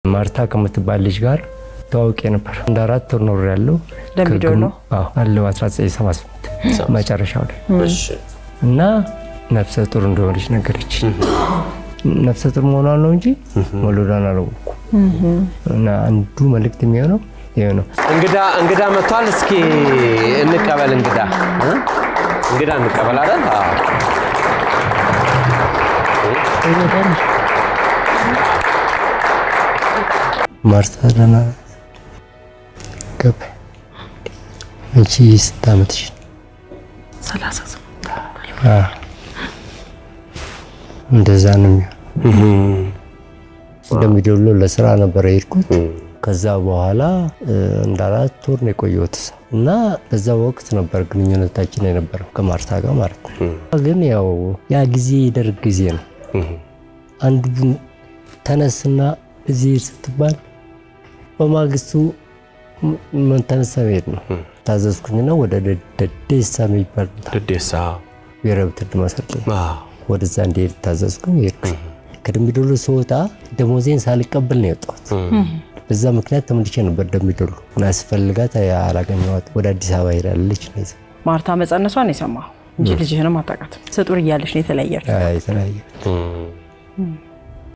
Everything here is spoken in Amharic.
ማርታ ከምትባል ልጅ ጋር ተዋውቄ ነበር እንደ 4 ወር ኖር ያለው ደምቢዶሎ አለው 1978 መጨረሻው ላይ እሺ እና ነፍሰ ጡር እንደሆነች ነገረች ነፍሰ ጡር መሆኗን ነው እንጂ ወለዷን አላወኩ እና አንዱ መልእክት የሚሆነው ይሄ ነው እንግዳ መጥቷል እስኪ እንቀበል እንግዳ እንቀበል አይደል ማርታ ደና ገብ እቺ ስታመጥሽ 38 እንደዛ ነው ደምቢዶሎ ለስራ ነበር የሄድኩት ከዛ በኋላ እንዳራት ወር ነው የቆየሁት እና በዛ ወቅት ነበር ግንኙነታችን የነበረው ከማርታ ጋር ማለት ነው ግን ያው ያ ጊዜ ይደርግ ጊዜ ነው አንዱ ተነስና እዚህ ስትባል በማግስቱ ምን ተነሳ ሄድ ነው ታዘዝኩኝና ወደ ደደሳ የሚባል ደደሳ የረብት ማሰልጥ ወደዛ እንዴት ታዘዝኩኝ ሄድኩኝ ከደምቢዶሎ ስወጣ ደሞዜን ሳልቀበል ነው የወጣሁት በዛ ምክንያት ተመልሼ ነበር ደምቢዶሎ ማስፈልጋት ያላገኘኋት ወደ አዲስ አበባ ሄዳለች ነው ማርታ መጸነሷን ነው የሰማው እንጂ ልጅህንም አጣቃት ስጡር ይያለሽ ነው የተለያያችሁ የተለያየ